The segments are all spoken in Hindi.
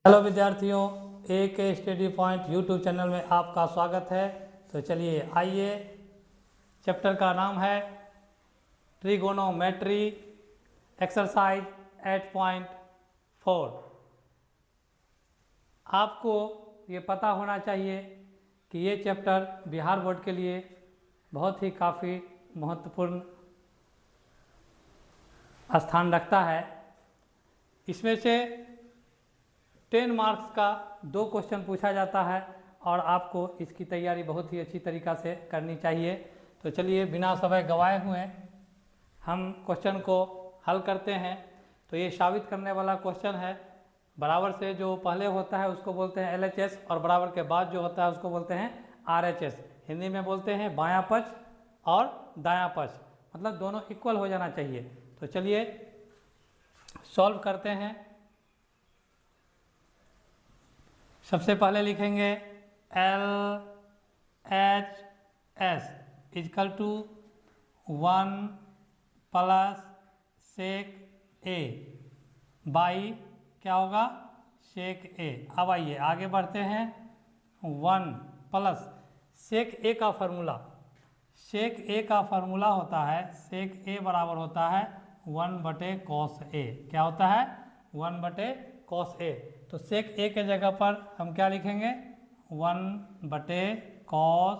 हेलो विद्यार्थियों, ए के स्टडी पॉइंट यूट्यूब चैनल में आपका स्वागत है। तो चलिए आइए, चैप्टर का नाम है ट्रिगोनोमेट्री, एक्सरसाइज 8.4। आपको ये पता होना चाहिए कि ये चैप्टर बिहार बोर्ड के लिए बहुत ही काफ़ी महत्वपूर्ण स्थान रखता है। इसमें से 10 मार्क्स का 2 क्वेश्चन पूछा जाता है और आपको इसकी तैयारी बहुत ही अच्छी तरीक़ा से करनी चाहिए। तो चलिए बिना समय गंवाए हुए हम क्वेश्चन को हल करते हैं। तो ये साबित करने वाला क्वेश्चन है, बराबर से जो पहले होता है उसको बोलते हैं LHS और बराबर के बाद जो होता है उसको बोलते हैं RHS। हिंदी में बोलते हैं बायां पक्ष और दायां पक्ष, मतलब दोनों इक्वल हो जाना चाहिए। तो चलिए सॉल्व करते हैं। सबसे पहले लिखेंगे LHS is equal to 1 plus sec A by क्या होगा, सेक ए। अब आइए आगे बढ़ते हैं। 1 प्लस सेक ए का फार्मूला, सेक ए का फार्मूला होता है, सेक ए बराबर होता है 1/cos ए। क्या होता है? 1/cos ए। तो सेक ए के जगह पर हम क्या लिखेंगे? 1/cos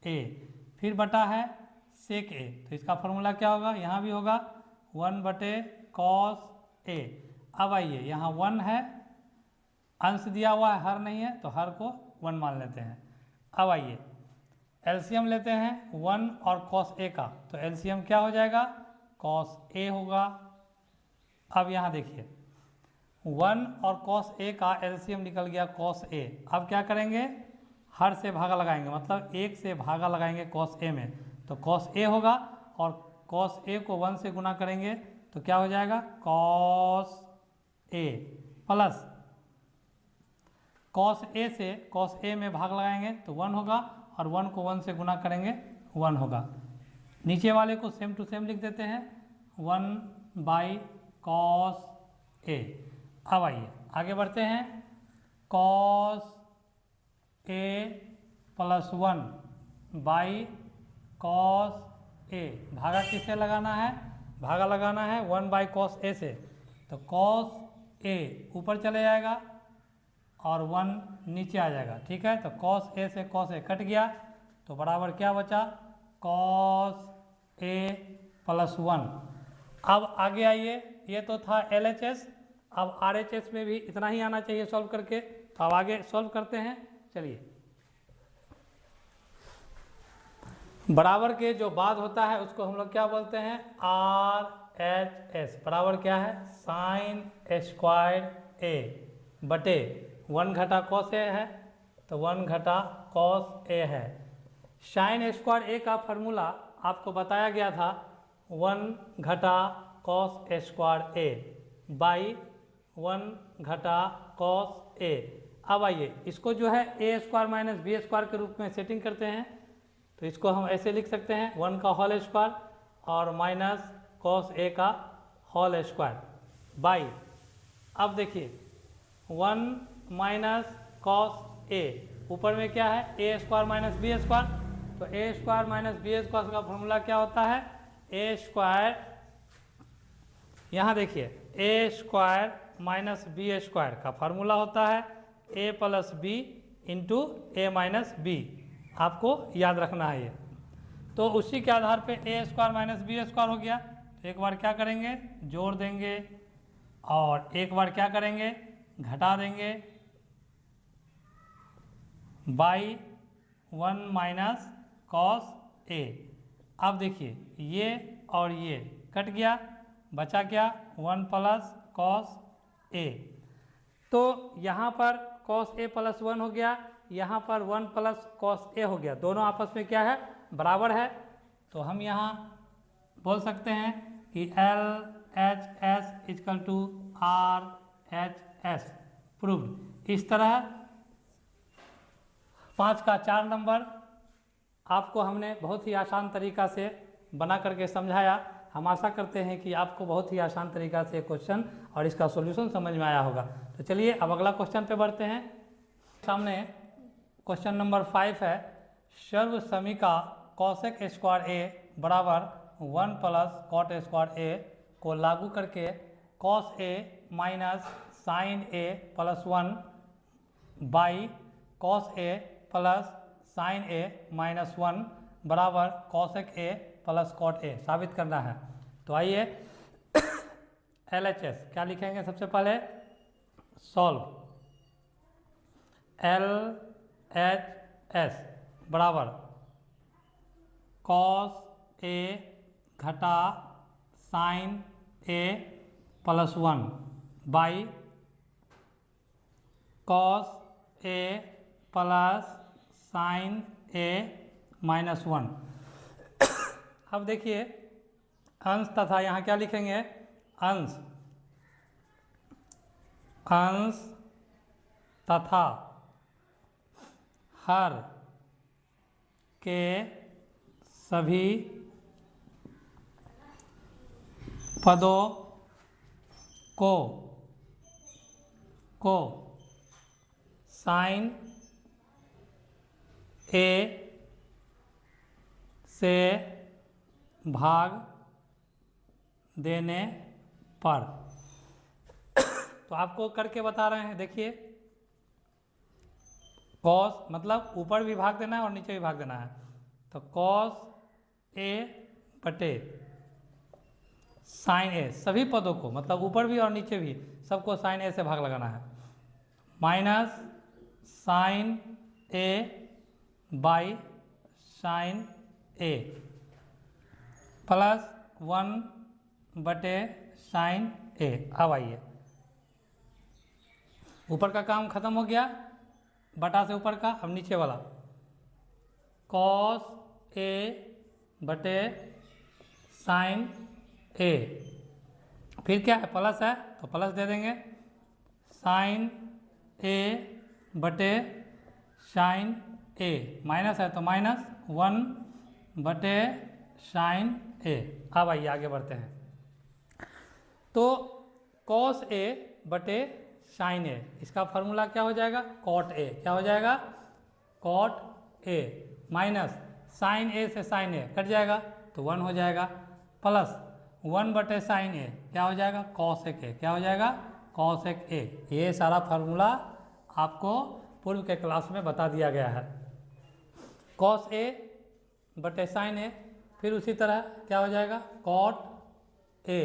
ए, फिर बटा है सेक ए। तो इसका फार्मूला क्या होगा? यहाँ भी होगा 1/cos ए। अब आइए, यहाँ 1 है, अंश दिया हुआ है, हर नहीं है, तो हर को 1 मान लेते हैं। अब आइए एलसीएम लेते हैं 1 और cos ए का। तो एलसीएम क्या हो जाएगा? cos ए होगा। अब यहाँ देखिए 1 और cos ए का एलसीएम निकल गया cos ए। अब क्या करेंगे? हर से भागा लगाएंगे, मतलब 1 से भागा लगाएंगे cos ए में, तो cos ए होगा। और cos ए को 1 से गुना करेंगे तो क्या हो जाएगा? cos ए प्लस cos ए से cos ए में भाग लगाएंगे तो 1 होगा, और 1 को 1 से गुना करेंगे 1 होगा। नीचे वाले को सेम टू सेम लिख देते हैं 1/cos ए। अब आइए आगे बढ़ते हैं। cos ए प्लस 1/cos ए, भागा किससे लगाना है? भागा लगाना है 1/cos ए से। तो cos ए ऊपर चले जाएगा और 1 नीचे आ जाएगा, ठीक है। तो cos ए से cos ए कट गया, तो बराबर क्या बचा? cos ए प्लस 1। अब आगे आइए, ये तो था LHS। अब RHS में भी इतना ही आना चाहिए सॉल्व करके। तो अब आगे सॉल्व करते हैं। चलिए, बराबर के जो बाद होता है उसको हम लोग क्या बोलते हैं? RHS बराबर क्या है? साइन स्क्वायर ए बटे 1 घटा cos ए है, तो 1 घटा cos ए है। साइन स्क्वायर ए का फार्मूला आपको बताया गया था 1 घटा cos स्क्वायर ए बाई 1 घटा cos ए। अब आइए इसको जो है ए स्क्वायर माइनस बी स्क्वायर के रूप में सेटिंग करते हैं। तो इसको हम ऐसे लिख सकते हैं 1 का होल स्क्वायर और माइनस cos ए का होल स्क्वायर बाई, अब देखिए 1 माइनस cos ए, ऊपर में क्या है? ए स्क्वायर माइनस बी स्क्वायर। तो ए स्क्वायर माइनस बी स्क्वायर का फॉर्मूला क्या होता है? ए स्क्वायर, यहाँ देखिए ए स्क्वायर माइनस बी स्क्वायर का फार्मूला होता है ए plus B into A minus B. आपको याद रखना है ये। तो उसी के आधार पे ए स्क्वायर माइनस बी स्क्वायर हो गया। तो एक बार क्या करेंगे? जोड़ देंगे, और एक बार क्या करेंगे? घटा देंगे बाई 1 माइनस cos ए। अब देखिए ये और ये कट गया, बचा क्या? 1 प्लस cos ए। तो यहाँ पर cos ए प्लस 1 हो गया, यहाँ पर 1 प्लस cos ए हो गया। दोनों आपस में क्या है? बराबर है। तो हम यहाँ बोल सकते हैं कि LHS is equal to RHS proved. इस तरह 5 का 4 नंबर आपको हमने बहुत ही आसान तरीका से बना करके समझाया। हम आशा करते हैं कि आपको बहुत ही आसान तरीका से क्वेश्चन और इसका सॉल्यूशन समझ में आया होगा। तो चलिए अब अगला क्वेश्चन पे बढ़ते हैं। सामने क्वेश्चन नंबर 5 है, सर्व समीका कॉसेक स्क्वायर ए बराबर 1 प्लस कॉट स्क्वायर ए को लागू करके cos A minus sine A plus 1 by cos A plus sine A minus 1 बराबर cosec A plus cot A साबित करना है। तो आइए LHS क्या लिखेंगे, सबसे पहले सॉल्व LHS बराबर कॉस ए घटा sine A plus 1 by cos A plus sine A minus 1। अब देखिए अंश तथा यहाँ क्या लिखेंगे, अंश अंश तथा हर के सभी पदों को साइन ए से भाग देने पर। तो आपको करके बता रहे हैं, देखिए कॉस मतलब ऊपर भी भाग देना है और नीचे भी भाग देना है। तो कॉस ए बटे साइन ए सभी पदों को मतलब ऊपर भी और नीचे भी सबको साइन ए से भाग लगाना है, minus sine A by sine A plus 1 बटे साइन ए। अब आइए ऊपर का काम खत्म हो गया, बटा से ऊपर का, अब नीचे वाला कॉस ए बटे साइन ए, फिर क्या है प्लस है तो प्लस दे देंगे, साइन ए बटे साइन ए, माइनस है तो माइनस 1 बटे साइन ए। अब आइए आगे बढ़ते हैं। तो कॉस ए बटे साइन ए, इसका फॉर्मूला क्या हो जाएगा, कॉट ए, क्या हो जाएगा कॉट ए, माइनस साइन ए से साइन ए कट जाएगा तो 1 हो जाएगा, प्लस 1 बटे साइन ए क्या हो जाएगा कॉसेक ए, क्या हो जाएगा कॉसेक ए। ये सारा फार्मूला आपको पूर्व के क्लास में बता दिया गया है। कॉस ए बटे साइन ए, फिर उसी तरह क्या हो जाएगा कॉट ए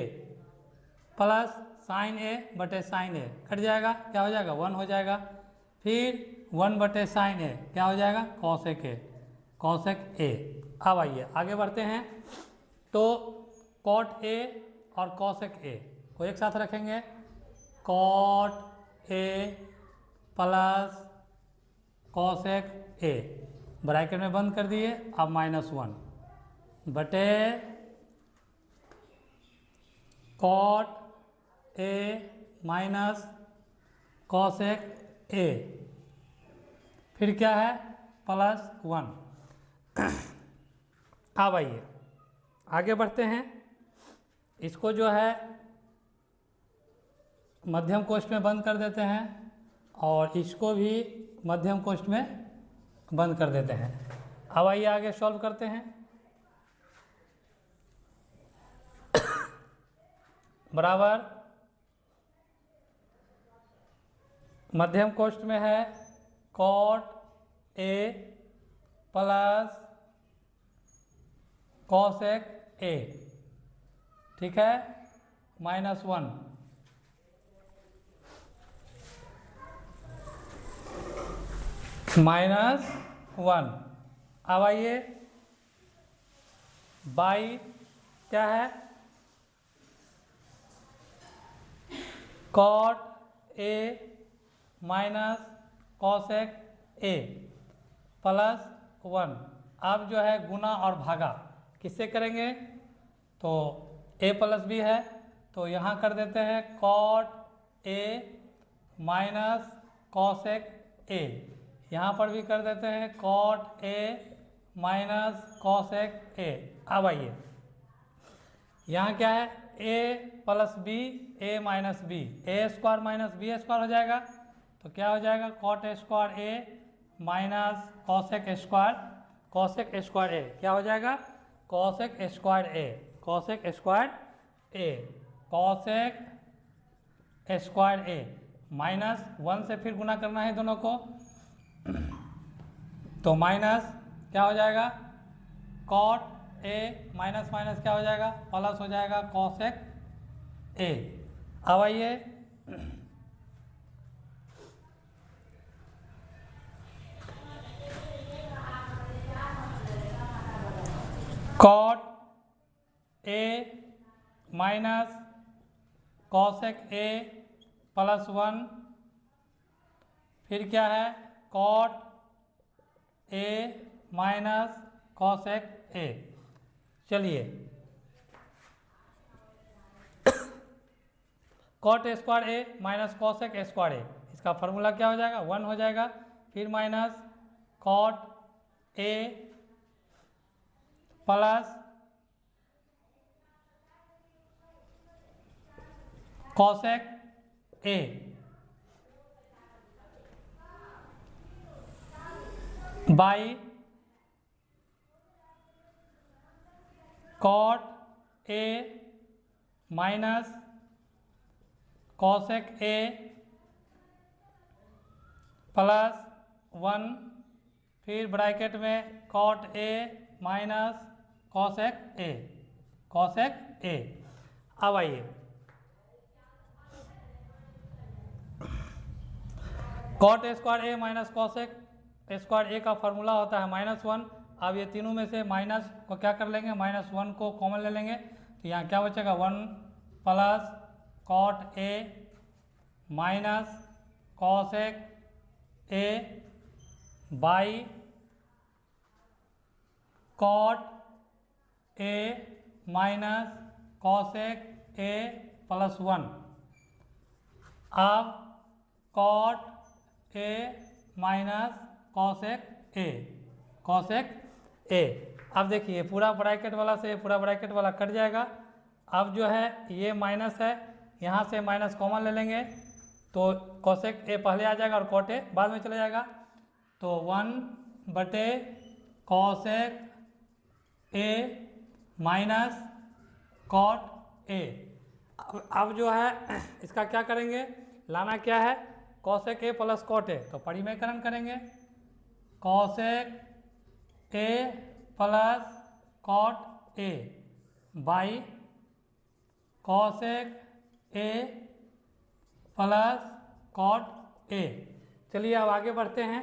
प्लस साइन ए बटे साइन ए कट जाएगा, क्या हो जाएगा 1 हो जाएगा, फिर 1 बटे साइन ए क्या हो जाएगा कॉसेक ए, कॉसेक ए। अब आइए आगे बढ़ते हैं। तो कॉट ए और कॉसेक ए को एक साथ रखेंगे, cot A plus cosec A bracket में बंद कर दिए, अब -1 बटे cot A minus cosec A, फिर क्या है +1। अब आइए आगे बढ़ते हैं। इसको जो है मध्यम कोष्ठ में बंद कर देते हैं और इसको भी मध्यम कोष्ठ में बंद कर देते हैं। अब आइए आगे सॉल्व करते हैं। बराबर मध्यम कोष्ठ में है cot A plus cosec A, ठीक है, -1 -1। अब आइए बाई क्या है cot A minus cosec A +1। अब जो है गुना और भागा किससे करेंगे, तो a प्लस बी है तो यहाँ कर देते हैं cot A minus cosec A, यहाँ पर भी कर देते हैं cot A minus cosec A. अब आइए यहाँ क्या है, a plus B a minus B, A square minus B square हो जाएगा। तो क्या हो जाएगा, cot square a minus cosec square, cosec square a क्या हो जाएगा, cosec square a, cosec square a, cosec square a minus 1 से फिर गुना करना है दोनों को, तो माइनस क्या हो जाएगा, कॉट a माइनस माइनस क्या हो जाएगा, प्लस हो जाएगा कॉसेक a। अब आइए cot a minus cosec a plus 1, फिर क्या है, cot a minus cosec a। चलिए cot square a minus cosec square a, इसका फॉर्मूला क्या हो जाएगा, 1 हो जाएगा, फिर minus cot a plus cosec a by cot a minus cosec a plus 1, फिर ब्रैकेट में cot a minus cosec a, cosec a। अब आइए cot square a minus cosec square a का फॉर्मूला होता है -1। अब ये तीनों में से माइनस को क्या कर लेंगे, -1 को कॉमन ले लेंगे, तो यहाँ क्या बचेगा, 1 plus cot a minus cosec a by cot a minus cosec a plus 1। अब cot a minus cosec a, cosec a। अब देखिए पूरा ब्रैकेट वाला से पूरा ब्रैकेट वाला कट जाएगा। अब जो है ये माइनस है, यहाँ से माइनस कॉमन ले लेंगे, तो कॉसेक a पहले आ जाएगा और कॉट a बाद में चला जाएगा, तो 1 बटे cosec a minus cot a। अब जो है इसका क्या करेंगे, लाना क्या है, cosec a plus cot a, तो परिमेयकरण करेंगे, cosec a plus cot a by cosec a plus cot a। चलिए अब आगे बढ़ते हैं।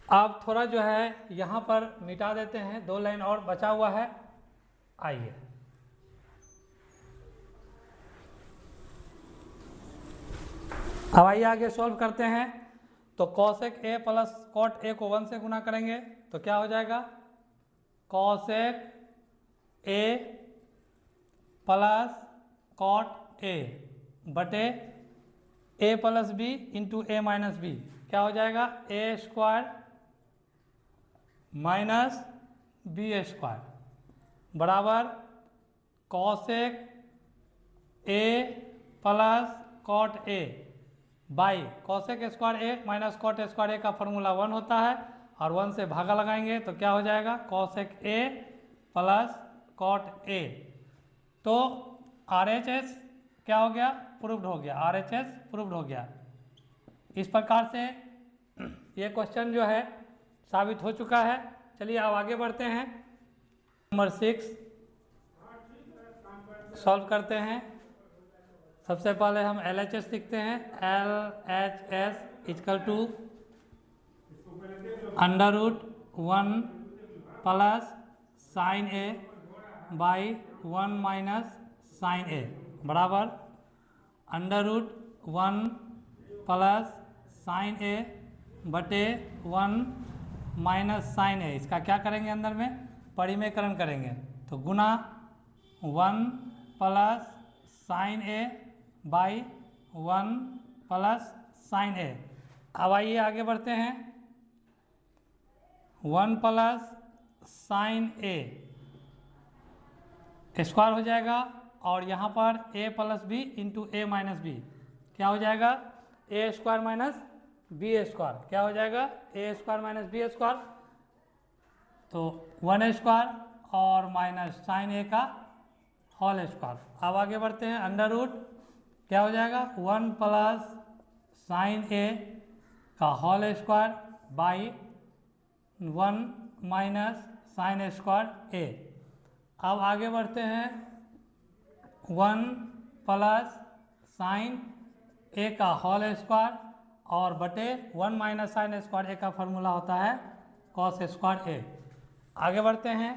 अब थोड़ा जो है यहाँ पर मिटा देते हैं, 2 लाइन और बचा हुआ है। आइए अब आइए आगे सॉल्व करते हैं। तो cosec a plus cot a को 1 से गुना करेंगे तो क्या हो जाएगा, cosec a plus cot a बटे a plus B into a minus B, क्या हो जाएगा, a square minus B square बराबर cosec a plus cot a by cosec square a minus cot square a का फॉर्मूला 1 होता है, और 1 से भागा लगाएंगे तो क्या हो जाएगा, cosec a plus cot a। तो RHS क्या हो गया, प्रूव्ड हो गया, RHS प्रूव्ड हो गया। इस प्रकार से ये क्वेश्चन जो है साबित हो चुका है। चलिए अब आगे बढ़ते हैं, नंबर 6 सॉल्व करते हैं। सबसे पहले हम LHS लिखते हैं, LHS equal to √1 plus sine a by 1 minus sine a बराबर √1 प्लस साइन a बटे 1 माइनस साइन a। इसका क्या करेंगे, अंदर में परिमेयकरण करेंगे, तो गुना 1 plus sine a by 1 plus sine a। अब आइए आगे बढ़ते हैं, 1 प्लस साइन a स्क्वायर हो जाएगा और यहाँ पर a plus B into A minus B क्या हो जाएगा, A square minus B square क्या हो जाएगा, A square minus B square, तो 1 स्क्वायर और माइनस साइन ए का होल स्क्वायर। अब आगे बढ़ते हैं, अंडर रूट क्या हो जाएगा 1 प्लस साइन ए का whole square by 1 minus sine square A. अब आगे बढ़ते हैं 1 प्लस साइन ए का होल स्क्वायर और बटे 1 माइनस साइन स्क्वायर ए का फॉर्मूला होता है कॉस स्क्वायर ए। आगे बढ़ते हैं,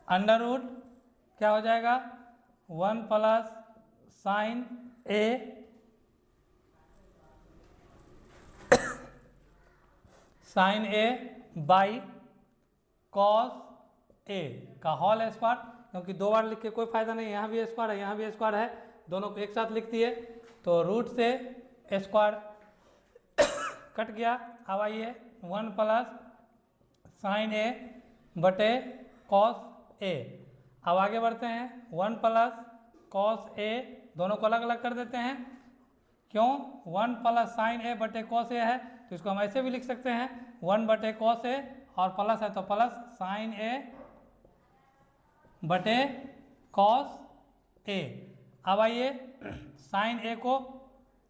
अंडर रूट क्या हो जाएगा 1 plus sine A sine A by cos A का होल स्क्वायर, क्योंकि दो बार लिख के कोई फायदा नहीं, यहाँ भी स्क्वायर है यहाँ भी स्क्वायर है, दोनों को एक साथ लिख दिए तो रूट से स्क्वायर कट गया। अब आइए 1 प्लस साइन ए बटे कॉस ए। अब आगे बढ़ते हैं 1 प्लस कॉस ए, दोनों को अलग अलग कर देते हैं, क्यों 1 प्लस साइन ए बटे कॉस ए है तो इसको हम ऐसे भी लिख सकते हैं 1 बटे कॉस ए और प्लस है तो प्लस साइन ए बटे कॉस ए। अब आइए साइन ए को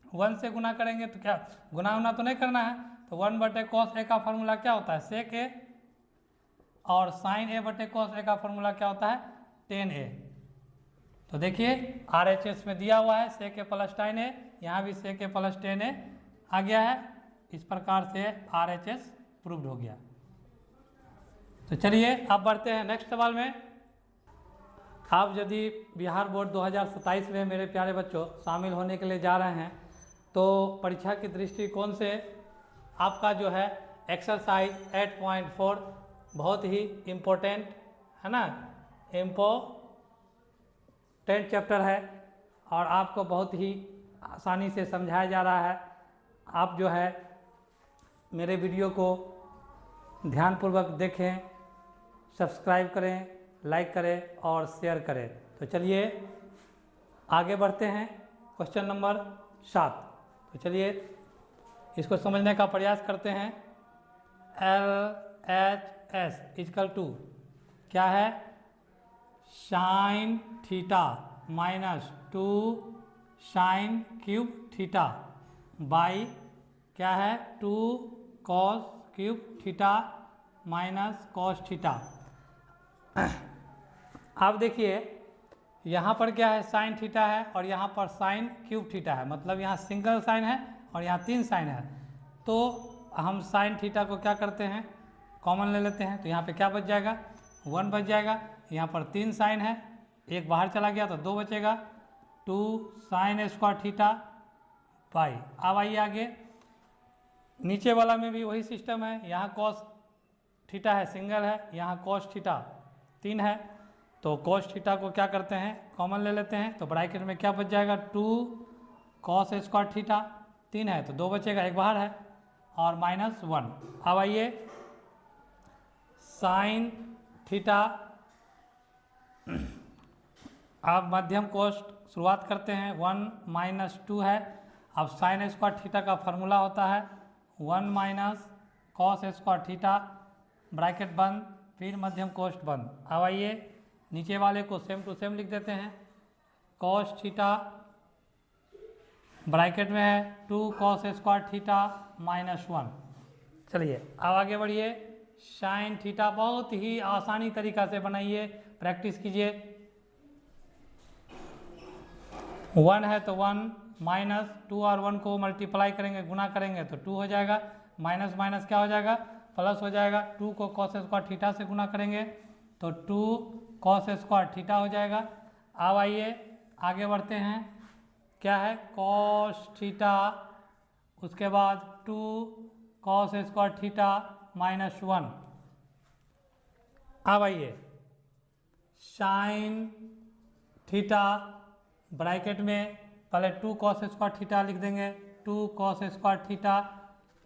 1 से गुना करेंगे तो क्या गुना तो नहीं करना है, तो 1 बटे कॉस ए का फॉर्मूला क्या होता है सेक ए और साइन ए बटे कॉस ए का फॉर्मूला क्या होता है टेन ए। तो देखिए RHS में दिया हुआ है सेक ए प्लस टेन ए, यहाँ भी सेक ए प्लस टेन ए आ गया है, इस प्रकार से RHS प्रूव्ड हो गया। तो चलिए अब बढ़ते हैं नेक्स्ट सवाल में। आप यदि बिहार बोर्ड 2027 में मेरे प्यारे बच्चों शामिल होने के लिए जा रहे हैं तो परीक्षा की दृष्टिकोण से आपका जो है एक्सरसाइज 8.4 बहुत ही इम्पोर्टेंट है ना, इम्पोर्टेंट चैप्टर है और आपको बहुत ही आसानी से समझाया जा रहा है। आप जो है मेरे वीडियो को ध्यानपूर्वक देखें, सब्सक्राइब करें, लाइक करें और शेयर करें। तो चलिए आगे बढ़ते हैं क्वेश्चन नंबर 7। तो चलिए इसको समझने का प्रयास करते हैं। LHS इक्वल टू क्या है sine theta minus 2 sine cube theta by क्या है 2 cos cube theta minus cos theta. आप देखिए यहाँ पर क्या है साइन थीटा है और यहाँ पर साइन क्यूब थीटा है, मतलब यहाँ सिंगल साइन है और यहाँ 3 साइन है। तो हम साइन थीटा को क्या करते हैं कॉमन ले लेते हैं, तो यहाँ पे क्या बच जाएगा 1 बच जाएगा, यहाँ पर 3 साइन है, एक बाहर चला गया तो 2 बचेगा, 2 साइन स्क्वायर थीटा बाई। अब आइए आगे, नीचे वाला में भी वही सिस्टम है, यहाँ कॉस थीटा है सिंगल है, यहाँ कॉस थीटा 3 है, तो कॉस थीटा को क्या करते हैं कॉमन ले लेते हैं, तो ब्रैकेट में क्या बच जाएगा 2 कॉस स्क्वायर थीटा 3 है तो 2 बचेगा, एक बाहर है और माइनस 1। अब आइए साइन थीटा, अब मध्यम कोष्ठ शुरुआत करते हैं 1 माइनस 2 है। अब साइन स्क्वायर थीटा का फार्मूला होता है 1 minus cos square theta, bracket बंद, फिर मध्यम कोष्ठ बंद। अब आइए नीचे वाले को सेम टू सेम लिख देते हैं, कॉस थीटा ब्रैकेट में है 2 कॉस स्क्वायर थीटा माइनस 1। चलिए अब आगे बढ़िए, साइन थीटा बहुत ही आसानी तरीका से बनाइए, प्रैक्टिस कीजिए। 1 है तो 1 माइनस 2 और 1 को मल्टीप्लाई करेंगे गुना करेंगे तो 2 हो जाएगा, माइनस माइनस क्या हो जाएगा प्लस हो जाएगा, 2 को कॉस स्क्वायर थीटा से गुना करेंगे तो 2 कॉस स्क्वायर थीटा हो जाएगा। अब आइए आगे बढ़ते हैं, क्या है कॉस थीटा, उसके बाद 2 कॉस स्क्वायर थीटा माइनस 1। अब आइए साइन थीटा ब्रैकेट में पहले 2 कॉस स्क्वायर थीटा लिख देंगे, 2 कॉस स्क्वायर थीटा,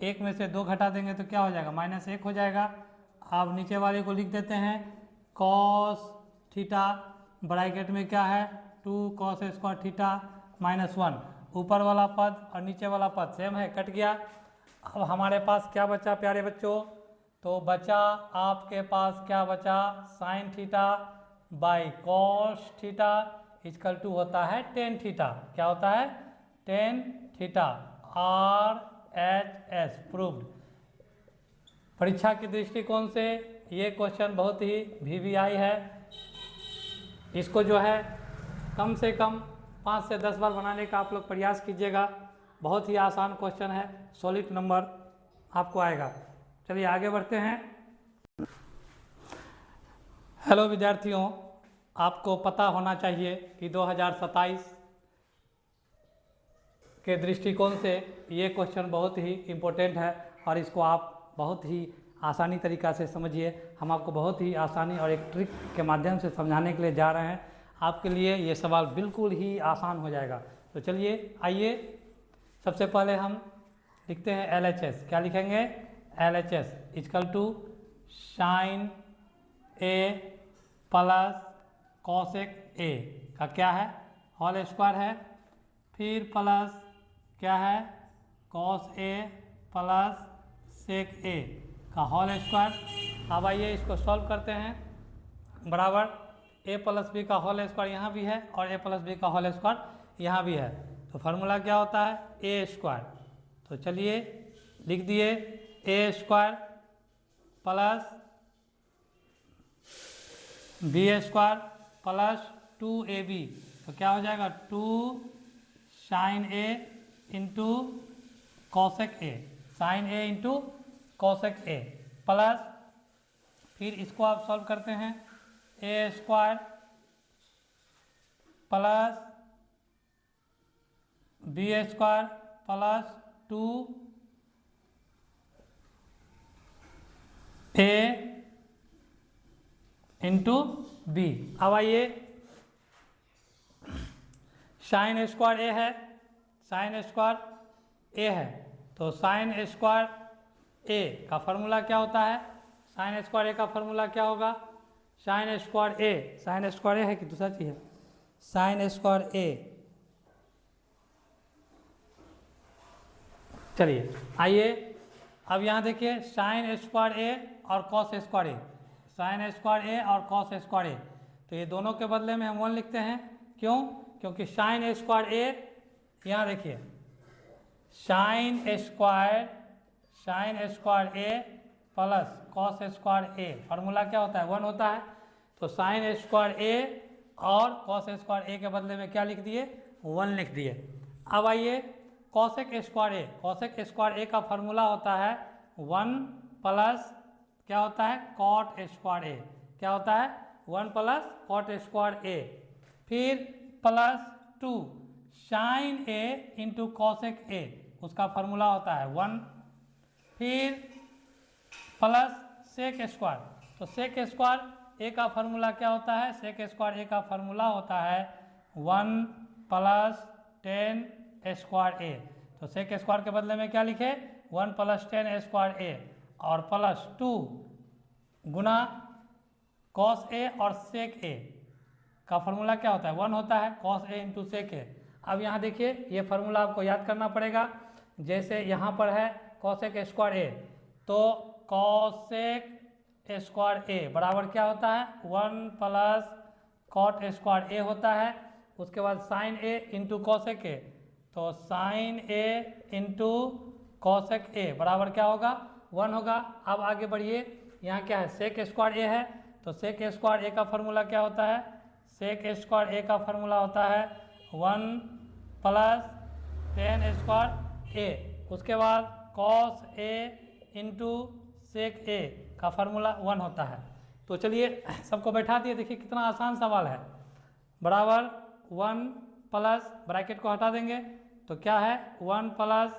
एक में से 2 घटा देंगे तो क्या हो जाएगा -1 हो जाएगा। अब नीचे वाले को लिख देते हैं कॉस थीटा, ब्रैकेट में क्या है 2 cos स्क्वायर थीटा -1। ऊपर वाला पद और नीचे वाला पद सेम है, कट गया। अब हमारे पास क्या बचा प्यारे बच्चों, तो बचा आपके पास क्या बचा, sine theta by cos theta equal to होता है टेन थीटा। क्या होता है, टेन थीटा। RHS proved. परीक्षा के दृष्टिकोण से ये क्वेश्चन बहुत ही VVI है। इसको जो है कम से कम 5 से 10 बार बनाने का आप लोग प्रयास कीजिएगा। बहुत ही आसान क्वेश्चन है, सॉलिड नंबर आपको आएगा। चलिए आगे बढ़ते हैं। हेलो विद्यार्थियों, आपको पता होना चाहिए कि 2027 के दृष्टिकोण से ये क्वेश्चन बहुत ही इम्पोर्टेंट है और इसको आप बहुत ही आसानी तरीक़ा से समझिए। हम आपको बहुत ही आसानी और एक ट्रिक के माध्यम से समझाने के लिए जा रहे हैं। आपके लिए ये सवाल बिल्कुल ही आसान हो जाएगा। तो चलिए आइए, सबसे पहले हम लिखते हैं LHS। क्या लिखेंगे, LHS equal to sine A plus cosec A का क्या है, होल स्क्वायर है, फिर प्लस क्या है cos A plus sec A का होल स्क्वायर। अब आइए इसको सॉल्व करते हैं। बराबर A प्लस बी का होल स्क्वायर यहाँ भी है और A प्लस बी का होल स्क्वायर यहाँ भी है। तो फार्मूला क्या होता है, A स्क्वायर। तो चलिए लिख दिए A square plus B square plus 2AB। तो क्या हो जाएगा 2 sine A into cosec A, sine A into cosec A plus, फिर इसको आप सॉल्व करते हैं, A square plus B square plus 2A into B। अब आइए, साइन स्क्वायर A है, साइन स्क्वायर A है, तो साइन स्क्वायर A का फार्मूला क्या होता है, साइन स्क्वायर A का फार्मूला क्या होगा, sine square A, sign square A है कि दूसरा चीज़ है, साइन स्क्वायर A। चलिए आइए, अब यहाँ देखिए साइन स्क्वायर A और cos square A, sign square A और कॉस स्क्वायर A, तो ये दोनों के बदले में हम 1 लिखते हैं। क्यों, क्योंकि साइन स्क्वायर A, यहाँ देखिए sign square A plus cos square A, formula क्या होता है 1 होता है। तो साइन स्क्वायर A और कॉस स्क्वायर A के बदले में क्या लिख दिए, 1 लिख दिए। अब आइए cosec square A, cosec square A का फार्मूला होता है 1 प्लस क्या होता है कॉट स्क्वायर A, क्या होता है 1 प्लस कॉट स्क्वायर A, फिर plus 2 sine A into cosec A, उसका फार्मूला होता है 1, फिर प्लस सेक स्क्वायर। तो सेक स्क्वायर A का फार्मूला क्या होता है, सेक स्क्वायर A का फार्मूला होता है 1 प्लस 10 स्क्वायर A। तो सेक स्क्वायर के बदले में क्या लिखे 1 प्लस 10 स्क्वायर A और प्लस 2 गुना कॉस A और सेक A का फार्मूला क्या होता है 1 होता है, cos A into sec A। अब यहाँ देखिए ये फार्मूला आपको याद करना पड़ेगा। जैसे यहाँ पर है कॉसेक स्क्वायर A, तो कॉसेक स्क्वायर A बराबर क्या होता है 1 प्लस कॉट स्क्वायर A होता है। उसके बाद sine A into cosec A, तो sine A into cosec A बराबर क्या होगा 1 होगा। अब आगे बढ़िए, यहाँ क्या है सेक स्क्वायर A है, तो सेक स्क्वायर A का फार्मूला क्या होता है, सेक स्क्वायर A का फार्मूला होता है 1 प्लस 10 स्क्वायर A। उसके बाद cos A into sec A का फार्मूला 1 होता है। तो चलिए सबको बैठा दिए, देखिए कितना आसान सवाल है। बराबर 1 प्लस, ब्रैकेट को हटा देंगे तो क्या है 1 प्लस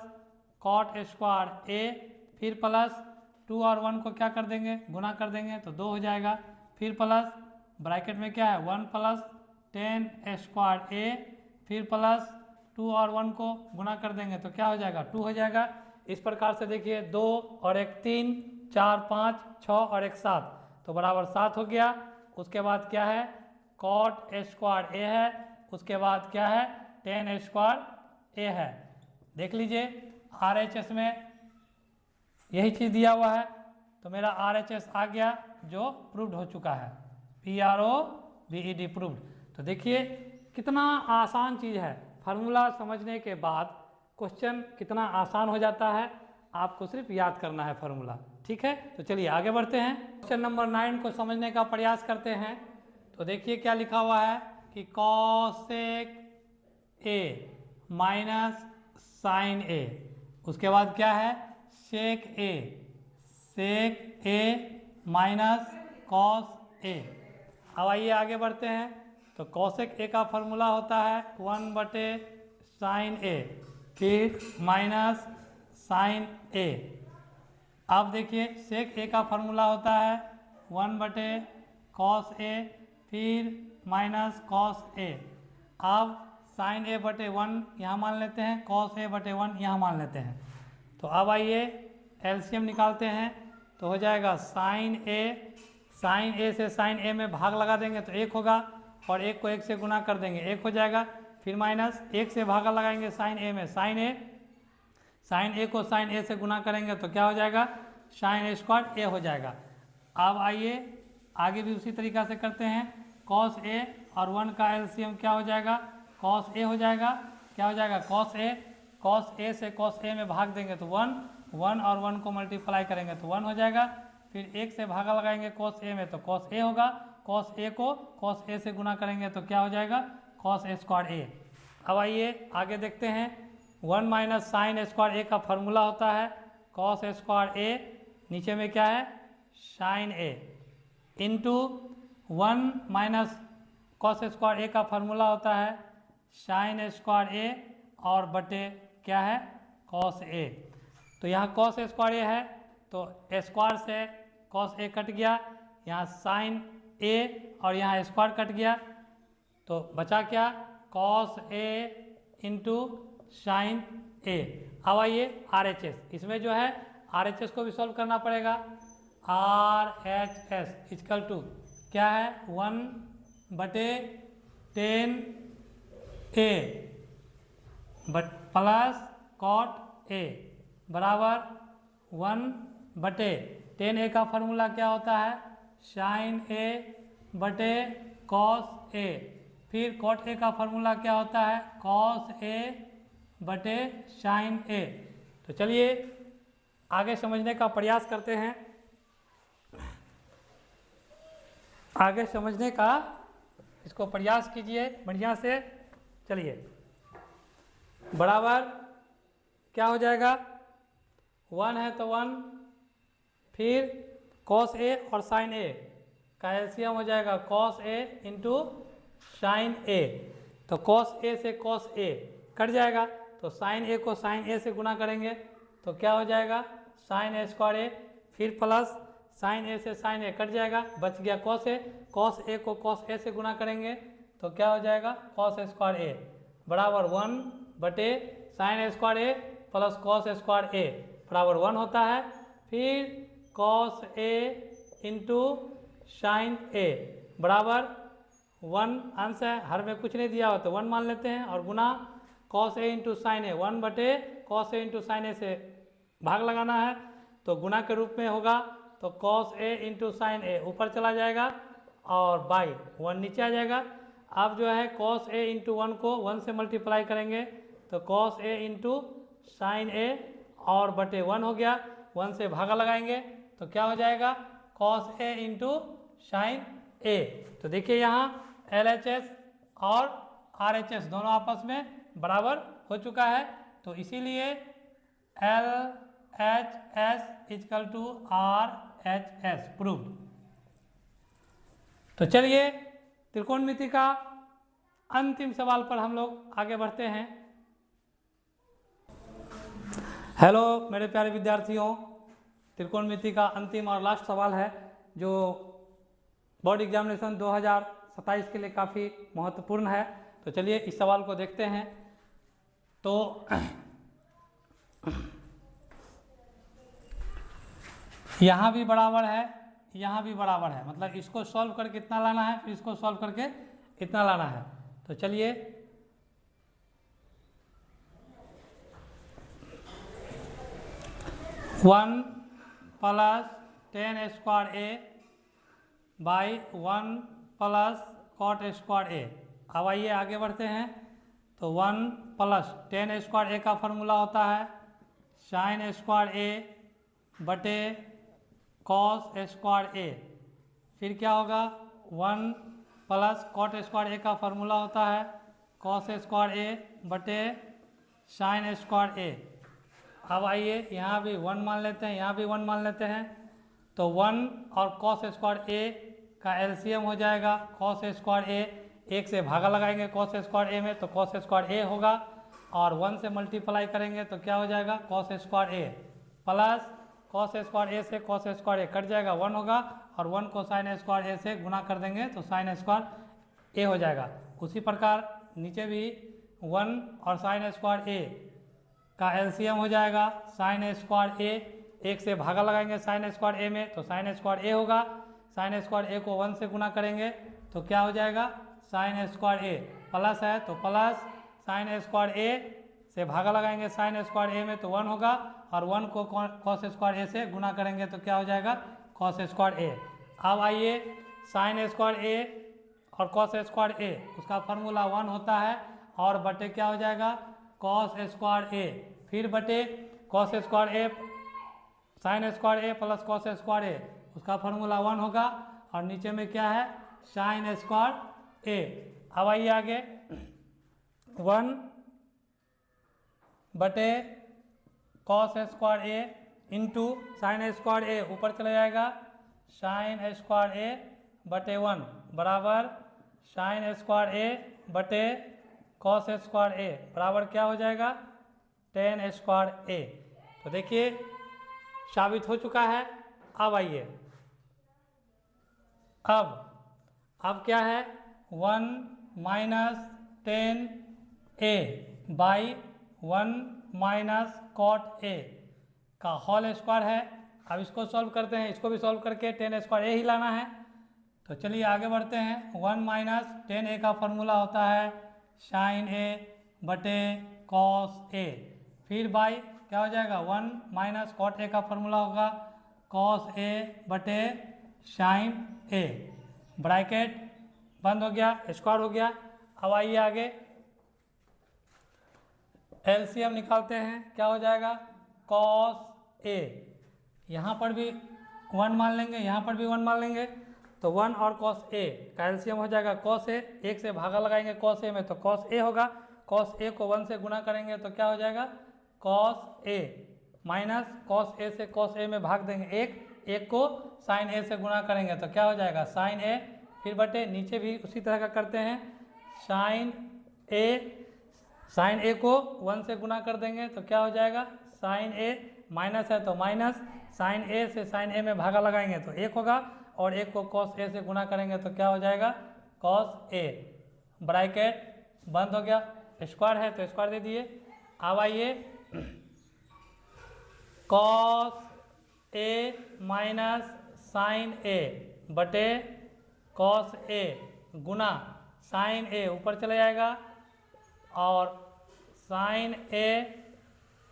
कॉट स्क्वायर A, फिर प्लस 2 और 1 को क्या कर देंगे गुना कर देंगे तो 2 हो जाएगा, फिर प्लस ब्रैकेट में क्या है 1 प्लस 10 स्क्वायर A, फिर प्लस 2 और 1 को गुना कर देंगे तो क्या हो जाएगा 2 हो जाएगा। इस प्रकार से देखिए 2 और 1 3, 4 5, 6 और 1 7, तो बराबर 7 हो गया। उसके बाद क्या है कॉट स्क्वायर ए है, उसके बाद क्या है टेन स्क्वायर ए है। देख लीजिए RHS में यही चीज़ दिया हुआ है, तो मेरा RHS आ गया जो प्रूव्ड हो चुका है, PROVED प्रूव्ड। तो देखिए कितना आसान चीज़ है, फार्मूला समझने के बाद क्वेश्चन कितना आसान हो जाता है, आपको सिर्फ याद करना है फार्मूला। ठीक है, तो चलिए आगे बढ़ते हैं, क्वेश्चन नंबर 9 को समझने का प्रयास करते हैं। तो देखिए क्या लिखा हुआ है कि कॉसेक ए माइनस साइन ए, उसके बाद क्या है सेक ए माइनस कॉस ए। अब आइए आगे बढ़ते हैं। तो कॉसेक ए का फॉर्मूला होता है 1/साइन ए, फिर माइनस साइन ए। अब देखिए सेक ए का फॉर्मूला होता है 1/कॉस ए, फिर माइनस कॉस ए। अब साइन ए बटे 1 यहाँ मान लेते हैं, कॉस ए बटे 1 यहाँ मान लेते हैं। तो अब आइए एलसीएम निकालते हैं, तो हो जाएगा साइन ए से साइन ए में भाग लगा देंगे तो 1 होगा, और 1 को 1 से गुना कर देंगे 1 हो जाएगा, फिर माइनस 1 से भागा लगाएंगे साइन ए में, साइन ए को साइन ए से गुना करेंगे तो क्या हो जाएगा साइन स्क्वायर ए हो जाएगा। अब आइए आगे भी उसी तरीका से करते हैं, कॉस ए और 1 का एलसीएम क्या हो जाएगा कॉस ए हो जाएगा, क्या हो जाएगा कॉस ए से कॉस ए में भाग देंगे तो 1 और 1 को मल्टीप्लाई करेंगे तो 1 हो जाएगा, फिर 1 से भागा लगाएंगे कॉस ए में तो कॉस ए होगा, कॉस ए को कॉस ए से गुना करेंगे तो क्या हो जाएगा कॉस स्क्वायर ए। अब आइए आगे देखते हैं, 1 माइनस साइन स्क्वायर ए का फॉर्मूला होता है कॉस स्क्वायर ए, नीचे में क्या है साइन ए, इंटू 1 माइनस कॉस स्क्वायर ए का फॉर्मूला होता है साइन स्क्वायर ए और बटे क्या है कॉस ए। तो यहाँ कॉस स्क्वायर ए है तो स्क्वायर से कॉस ए कट गया, यहाँ साइन ए और यहाँ स्क्वायर कट गया, तो बचा क्या कॉस ए इंटू साइन ए। अब आइए RHS, इसमें जो है RHS को भी सॉल्व करना पड़ेगा। RHS इक्वल टू क्या है 1/10 ए प्लस कॉट ए बराबर 1/10 ए का फॉर्मूला क्या होता है साइन ए बटे कॉस ए, फिर कॉट ए का फॉर्मूला क्या होता है कॉस ए बटे साइन ए। तो चलिए आगे समझने का प्रयास करते हैं, आगे समझने का इसको प्रयास कीजिए बढ़िया से। चलिए बराबर क्या हो जाएगा 1 है तो 1, फिर कॉस ए और साइन ए का एलसीएम हो जाएगा कॉस ए इंटू साइन ए, तो कॉस ए से कॉस ए कट जाएगा, तो साइन ए को साइन ए से गुना करेंगे तो क्या हो जाएगा साइन स्क्वायर ए, फिर प्लस साइन ए से साइन ए कट जाएगा, बच गया कॉस ए को कॉस ए से गुना करेंगे तो क्या हो जाएगा कॉस स्क्वायर ए बराबर 1/साइन स्क्वायर ए प्लस कॉस स्क्वायर ए बराबर 1 होता है, फिर कॉस ए इंटू साइन ए बराबर 1, अंश है हर में कुछ नहीं दिया हो तो 1 मान लेते हैं, और गुना cos A into sine A 1/कॉस A into sine ए से भाग लगाना है तो गुना के रूप में होगा, तो कॉस ए इंटू साइन ए ऊपर चला जाएगा और बाई 1 नीचे आ जाएगा। अब जो है कॉस ए इंटू 1 को 1 से मल्टीप्लाई करेंगे तो कॉस ए इंटू साइन ए और बटे 1 हो गया, 1 से भागा लगाएंगे तो क्या हो जाएगा कॉस ए इंटू साइन ए। तो देखिए यहाँ LHS और RHS दोनों आपस में बराबर हो चुका है, तो इसीलिए LHS equal to RHS proved. तो चलिए त्रिकोणमिति का अंतिम सवाल पर हम लोग आगे बढ़ते हैं। हेलो मेरे प्यारे विद्यार्थियों, त्रिकोणमिति का अंतिम और लास्ट सवाल है जो बोर्ड एग्जामिनेशन 2027 के लिए काफ़ी महत्वपूर्ण है। तो चलिए इस सवाल को देखते हैं। तो यहाँ भी बराबर है, यहाँ भी बराबर है, मतलब इसको सॉल्व करके इतना लाना है, फिर इसको सॉल्व करके इतना लाना है। तो चलिए 1 + tan square A by 1 + cot square A. अब आइए आगे बढ़ते हैं। तो 1 + tan स्क्वायर ए का फॉर्मूला होता है sin स्क्वायर ए बटे cos स्क्वायर ए। फिर क्या होगा 1 + cot स्क्वायर ए का फॉर्मूला होता है cos स्क्वायर ए बटे sin स्क्वायर ए। अब आइए यहाँ भी 1 मान लेते हैं, यहाँ भी 1 मान लेते हैं। तो 1 और cos स्क्वायर ए का एलसीएम हो जाएगा cos स्क्वायर ए, 1 से भागा लगाएंगे cos स्क्वायर ए में तो cos स्क्वायर ए होगा, और 1 से मल्टीप्लाई करेंगे तो क्या हो जाएगा cos स्क्वायर ए प्लस cos स्क्वायर ए से cos स्क्वायर ए कट जाएगा 1 होगा, और 1 को sin स्क्वायर ए से गुना कर देंगे तो sin स्क्वायर ए हो जाएगा। उसी प्रकार नीचे भी 1 और sin स्क्वायर ए का एलसीएम हो जाएगा sin स्क्वायर ए, 1 से भागा लगाएंगे sin स्क्वायर ए में तो sin स्क्वायर ए होगा, sin स्क्वायर ए को 1 से गुना करेंगे तो क्या हो जाएगा sin स्क्वायर ए, प्लस है तो प्लस sin स्क्वायर ए से भागा लगाएंगे sin स्क्वायर ए में तो 1 होगा, और 1 को cos स्क्वायर ए से गुना करेंगे तो क्या हो जाएगा cos स्क्वायर ए। अब आइए sin स्क्वायर ए और cos स्क्वायर ए उसका फार्मूला 1 होता है, और बटे क्या हो जाएगा cos स्क्वायर ए, फिर बटे cos स्क्वायर ए sin स्क्वायर ए प्लस cos स्क्वायर ए उसका फार्मूला 1 होगा, और नीचे में क्या है sin स्क्वायर ए। अब आइए आगे 1 बटे cos स्क्वायर ए इंटू sin स्क्वायर ए ऊपर चला जाएगा sin स्क्वायर ए बटे 1 बराबर sin स्क्वायर ए बटे cos स्क्वायर ए बराबर क्या हो जाएगा tan स्क्वायर ए। तो देखिए साबित हो चुका है। अब आइए अब क्या है 1 - tan ए बाई 1 - cot ए का होल स्क्वायर है। अब इसको सॉल्व करते हैं, इसको भी सॉल्व करके tan स्क्वायर ए ही लाना है। तो चलिए आगे बढ़ते हैं। 1 - tan ए का फॉर्मूला होता है sin ए बटे cos ए, फिर बाई क्या हो जाएगा 1 - cot ए का फॉर्मूला होगा cos ए बटे sin ए, ब्रैकेट बंद हो गया, स्क्वायर हो गया। अब आइए आगे एलसीएम निकालते हैं, क्या हो जाएगा cos ए, यहाँ पर भी 1 मान लेंगे, यहाँ पर भी 1 मान लेंगे, तो 1 और cos ए का एलसीएम हो जाएगा cos ए, 1 से भागा लगाएंगे cos ए में तो cos ए होगा, cos ए को 1 से गुना करेंगे तो क्या हो जाएगा cos ए माइनस cos ए से cos ए में भाग देंगे 1 को sin ए से गुना करेंगे तो क्या हो जाएगा sin ए, फिर बटे नीचे भी उसी तरह का करते हैं sin ए को 1 से गुना कर देंगे तो क्या हो जाएगा sin ए, माइनस है तो माइनस sin ए से sin ए में भागा लगाएंगे तो 1 होगा, और 1 को cos ए से गुना करेंगे तो क्या हो जाएगा cos ए, ब्रैकेट बंद हो गया, स्क्वायर है तो स्क्वायर दे दिए। अब आइए cos ए माइनस sin ए बटे cos ए गुना sin ए ऊपर चला जाएगा, और sin ए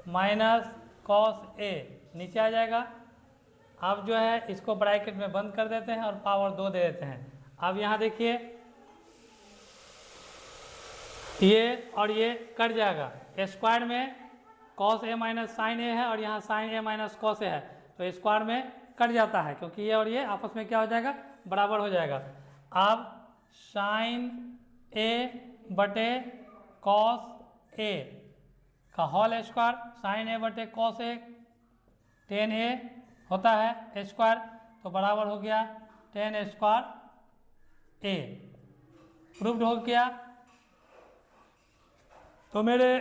माइनस cos ए नीचे आ जाएगा। अब जो है इसको ब्रैकेट में बंद कर देते हैं और पावर 2 दे देते हैं। अब यहाँ देखिए ये और ये कट जाएगा, स्क्वायर में cos ए माइनस sin ए है और यहाँ sin ए माइनस cos ए है, तो स्क्वायर में कट जाता है क्योंकि ये और ये आपस में क्या हो जाएगा बराबर हो जाएगा। अब sin ए बटे cos ए का होल स्क्वायर, sin ए बटे cos ए tan ए होता है स्क्वायर, तो बराबर हो गया tan स्क्वायर ए, प्रूव्ड हो गया। तो मेरे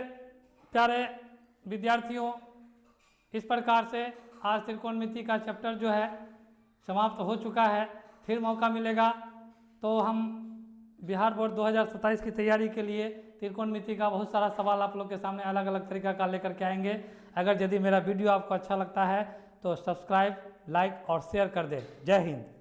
प्यारे विद्यार्थियों, इस प्रकार से आज त्रिकोणमिति का चैप्टर जो है समाप्त हो चुका है। फिर मौका मिलेगा तो हम बिहार बोर्ड 2027 की तैयारी के लिए त्रिकोणमिति का बहुत सारा सवाल आप लोग के सामने अलग अलग तरीका का लेकर के आएंगे। अगर यदि मेरा वीडियो आपको अच्छा लगता है तो सब्सक्राइब, लाइक और शेयर कर दें। जय हिंद।